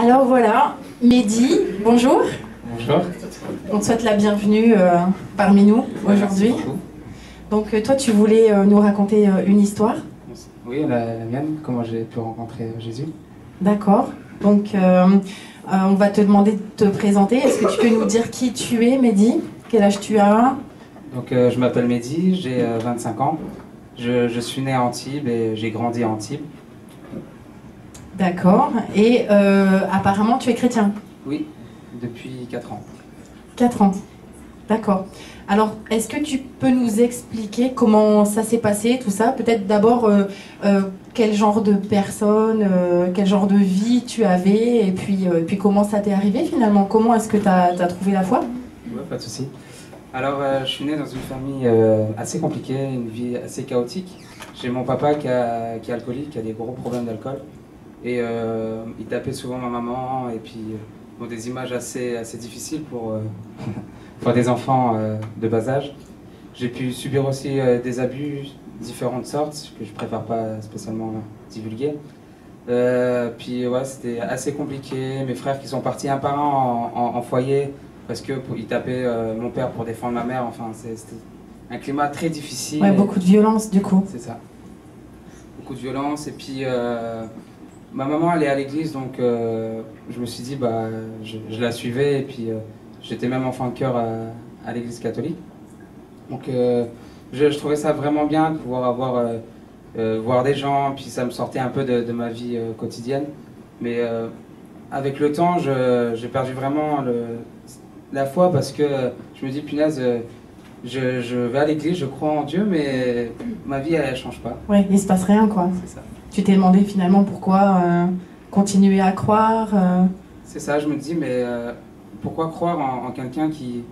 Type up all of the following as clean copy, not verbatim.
Alors voilà, Mehdi, bonjour. Bonjour. On te souhaite la bienvenue parmi nous aujourd'hui. Donc toi, tu voulais nous raconter une histoire? Oui, la mienne, comment j'ai pu rencontrer Jésus. D'accord. Donc on va te demander de te présenter. Est-ce que tu peux nous dire qui tu es, Mehdi? Quel âge tu as? Donc je m'appelle Mehdi, j'ai 25 ans. Je suis né à Antibes et j'ai grandi à Antibes. D'accord. Et apparemment, tu es chrétien? Oui, depuis 4 ans. 4 ans. D'accord. Alors, est-ce que tu peux nous expliquer comment ça s'est passé, tout ça? Peut-être d'abord, quel genre de personne, quel genre de vie tu avais, et puis comment ça t'est arrivé finalement? Comment est-ce que tu as trouvé la foi? Ouais, pas de souci. Alors, je suis né dans une famille assez compliquée, une vie assez chaotique. J'ai mon papa qui est alcoolique, qui a des gros problèmes d'alcool. Et il tapait souvent ma maman, et puis bon, des images assez difficiles pour des enfants de bas âge. J'ai pu subir aussi des abus de différentes sortes, que je préfère pas spécialement divulguer. Puis ouais, c'était assez compliqué. Mes frères qui sont partis un par un en foyer, parce qu'ils tapaient mon père pour défendre ma mère. Enfin, c'était un climat très difficile. Ouais, beaucoup de violence du coup. C'est ça. Beaucoup de violence. Et puis, ma maman, elle est à l'église, donc je me suis dit, bah, je la suivais. Et puis, j'étais même enfant de cœur à l'église catholique. Donc, je trouvais ça vraiment bien de pouvoir voir des gens. Puis, ça me sortait un peu de ma vie quotidienne. Mais avec le temps, j'ai perdu vraiment la foi, parce que je me dis, punaise, je vais à l'église, je crois en Dieu, mais ma vie, elle change pas. Ouais, il se passe rien quoi. C'est ça. Tu t'es demandé finalement pourquoi continuer à croire C'est ça, je me dis, mais pourquoi croire en quelqu'un qui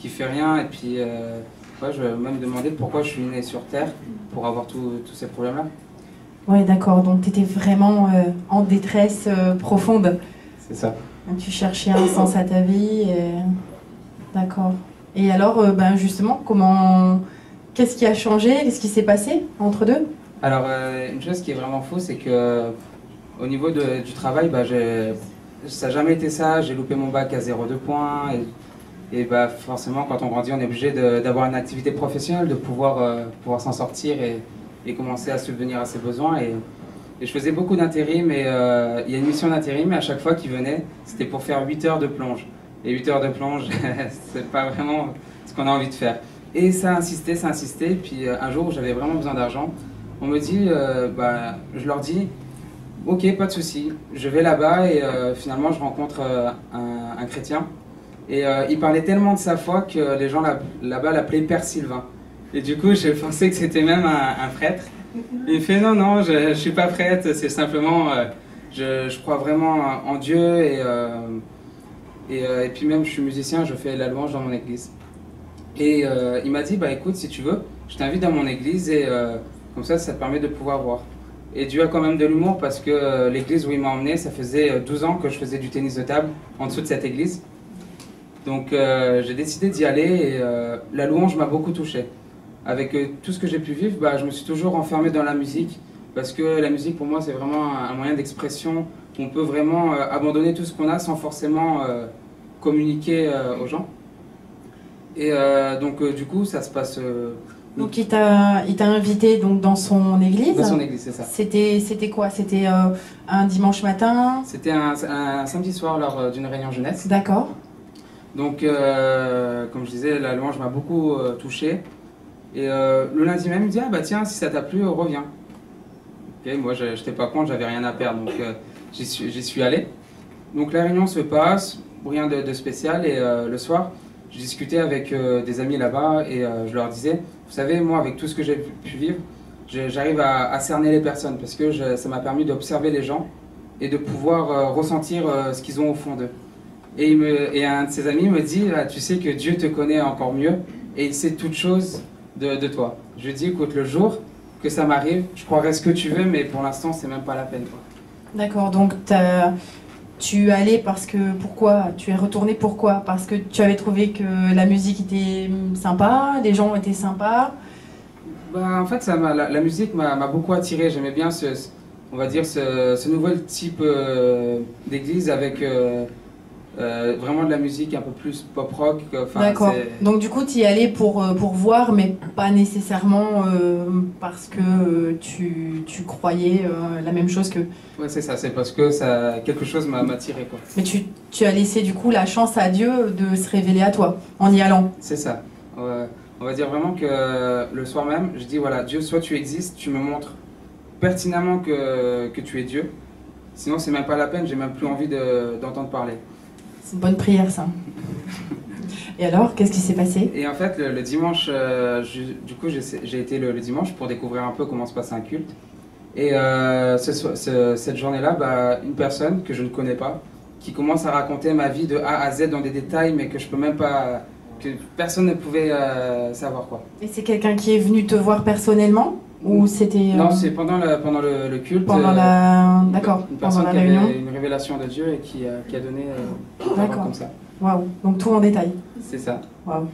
fait rien? Et puis, ouais, je vais même demander pourquoi je suis né sur Terre pour avoir tous ces problèmes-là. Ouais, d'accord, donc tu étais vraiment en détresse profonde. C'est ça. Tu cherchais un sens à ta vie. D'accord. Et alors, ben justement, qu'est-ce qui a changé? Qu'est-ce qui s'est passé entre deux? Alors, une chose qui est vraiment fausse, c'est que au niveau du travail, bah, ça n'a jamais été ça. J'ai loupé mon bac à 0,2 points. Et bah, forcément, quand on grandit, on est obligé d'avoir une activité professionnelle, de pouvoir s'en sortir et commencer à subvenir à ses besoins. Et je faisais beaucoup d'intérim. Et il y a une mission d'intérim, et à chaque fois qu'il venait, c'était pour faire 8 heures de plonge. Et 8 heures de plonge, c'est pas vraiment ce qu'on a envie de faire. Et ça insistait. Puis un jour où j'avais vraiment besoin d'argent, on me dit, bah, je leur dis, ok, pas de souci, je vais là-bas. Et finalement, je rencontre un chrétien. Et il parlait tellement de sa foi que les gens là-bas l'appelaient Père Sylvain. Et du coup, j'ai pensé que c'était même un prêtre. Il fait, non, je suis pas prêtre, c'est simplement, je crois vraiment en Dieu. Et puis même, je suis musicien, je fais la louange dans mon église. Et il m'a dit, bah écoute, si tu veux, je t'invite dans mon église, et comme ça te permet de pouvoir voir. Et Dieu a quand même de l'humour, parce que l'église où il m'a emmené, ça faisait 12 ans que je faisais du tennis de table en dessous de cette église. Donc j'ai décidé d'y aller, et la louange m'a beaucoup touché. Avec tout ce que j'ai pu vivre, bah, je me suis toujours enfermé dans la musique, parce que la musique pour moi c'est vraiment un moyen d'expression. On peut vraiment abandonner tout ce qu'on a sans forcément communiquer aux gens. Et donc du coup ça se passe... Donc il t'a invité donc, dans son église? Dans son église, c'est ça. C'était quoi? C'était un dimanche matin? C'était un samedi soir lors d'une réunion jeunesse. D'accord. Donc comme je disais, la louange m'a beaucoup touché. Et le lundi même, il me dit, ah bah tiens, si ça t'a plu, reviens. Okay, moi, je n'étais pas contre, j'avais rien à perdre, donc j'y suis allé. Donc la réunion se passe, rien de spécial, et le soir, je discutais avec des amis là-bas, et je leur disais, vous savez, moi, avec tout ce que j'ai pu vivre, j'arrive à cerner les personnes, parce que ça m'a permis d'observer les gens et de pouvoir ressentir ce qu'ils ont au fond d'eux. Et un de ses amis me dit, ah, tu sais que Dieu te connaît encore mieux, et il sait toutes choses de toi. Je lui dis, écoute, le jour que ça m'arrive, je croirai ce que tu veux, mais pour l'instant, c'est même pas la peine. D'accord, donc tu es allé parce que... Pourquoi? Tu es retourné pourquoi? Parce que tu avais trouvé que la musique était sympa, les gens étaient sympas? Bah, en fait, la musique m'a beaucoup attiré. J'aimais bien on va dire, ce nouvel type d'église avec vraiment de la musique un peu plus pop-rock. D'accord. Donc du coup, tu y allais pour voir, mais pas nécessairement parce que tu croyais la même chose que... Ouais, c'est ça, c'est parce que quelque chose m'a attiré, quoi. Mais tu as laissé du coup la chance à Dieu de se révéler à toi en y allant. C'est ça. On va dire vraiment que le soir même, je dis voilà, Dieu, soit tu existes, tu me montres pertinemment que tu es Dieu. Sinon, c'est même pas la peine, j'ai même plus envie d'entendre parler. C'est une bonne prière, ça. Et alors, qu'est-ce qui s'est passé? Et en fait, le dimanche, du coup, j'ai été le dimanche pour découvrir un peu comment se passe un culte. Et cette journée-là, bah, une personne que je ne connais pas, qui commence à raconter ma vie de A à Z dans des détails, mais que je peux même pas, que personne ne pouvait savoir, quoi. Et c'est quelqu'un qui est venu te voir personnellement? Ou c'était... Non, c'est pendant le culte. Pendant la... D'accord, une personne pendant la qui réunion. avait une révélation de Dieu et qui a donné une parole comme ça. Waouh, donc tout en détail. C'est ça. Waouh.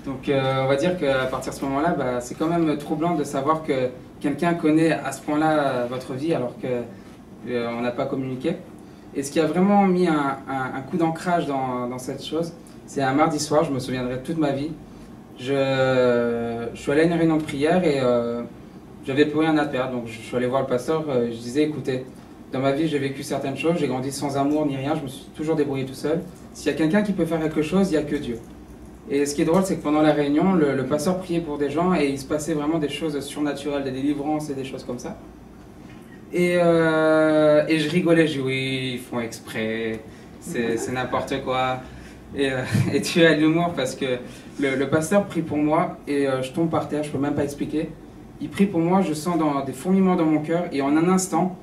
Donc on va dire qu'à partir de ce moment-là, bah, c'est quand même troublant de savoir que quelqu'un connaît à ce point-là votre vie alors qu'on n'a pas communiqué. Et ce qui a vraiment mis un coup d'ancrage dans cette chose, c'est un mardi soir, je me souviendrai toute ma vie. Je suis allé à une réunion de prière et j'avais plus rien à perdre. Donc je suis allé voir le pasteur, je disais écoutez, dans ma vie j'ai vécu certaines choses, j'ai grandi sans amour ni rien, je me suis toujours débrouillé tout seul. S'il y a quelqu'un qui peut faire quelque chose, il n'y a que Dieu. Et ce qui est drôle, c'est que pendant la réunion, le pasteur priait pour des gens et il se passait vraiment des choses surnaturelles, des délivrances et des choses comme ça. Et je rigolais, je dis oui, ils font exprès, c'est n'importe quoi. Et tu as l'humour parce que le pasteur prie pour moi et je tombe par terre, je peux même pas expliquer. Il prie pour moi, je sens des fourmillements dans mon cœur et en un instant,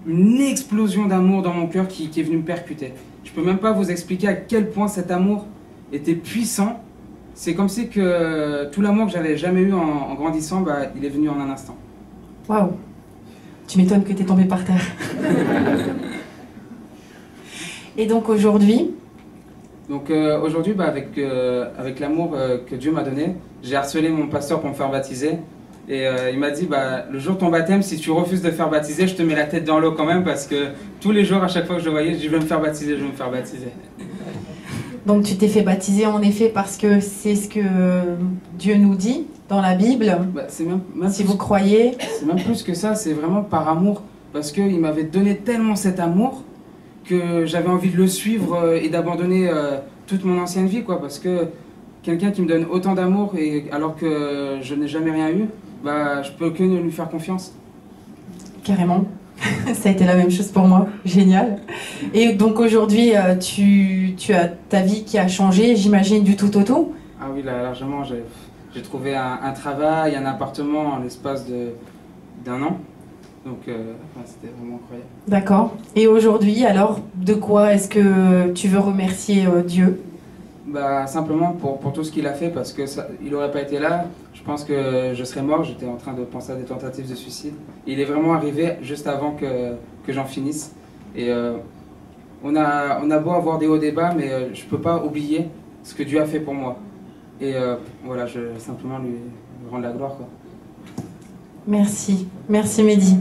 une explosion d'amour dans mon cœur qui est venue me percuter. Je peux même pas vous expliquer à quel point cet amour était puissant. C'est comme si que tout l'amour que j'avais jamais eu en grandissant, bah, il est venu en un instant. Waouh, tu m'étonnes que tu es tombé par terre. Et donc aujourd'hui? Donc aujourd'hui, bah, avec l'amour que Dieu m'a donné, j'ai harcelé mon pasteur pour me faire baptiser. Et il m'a dit, bah, le jour de ton baptême, si tu refuses de faire baptiser, je te mets la tête dans l'eau quand même, parce que tous les jours, à chaque fois que je le voyais, je dis, je vais me faire baptiser, je vais me faire baptiser. Donc tu t'es fait baptiser en effet parce que c'est ce que Dieu nous dit dans la Bible. Bah, c'est même si vous croyez. C'est même plus que ça, c'est vraiment par amour. Parce qu'il m'avait donné tellement cet amour que j'avais envie de le suivre et d'abandonner toute mon ancienne vie, quoi. Parce que quelqu'un qui me donne autant d'amour alors que je n'ai jamais rien eu, bah, je peux que lui faire confiance. Carrément. Ça a été la même chose pour moi. Génial. Et donc aujourd'hui, tu as ta vie qui a changé, j'imagine, du tout au tout? Ah oui, là, largement. J'ai trouvé un travail, un appartement en l'espace d'un an. Donc c'était vraiment incroyable. D'accord. Et aujourd'hui, alors, de quoi est-ce que tu veux remercier Dieu? Bah, simplement pour tout ce qu'il a fait, parce que il n'aurait pas été là, je pense que je serais mort. J'étais en train de penser à des tentatives de suicide. Et il est vraiment arrivé juste avant que j'en finisse. Et on a beau avoir des hauts débats, mais je ne peux pas oublier ce que Dieu a fait pour moi. Et voilà, je vais simplement lui rendre la gloire, quoi. Merci. Merci Mehdi.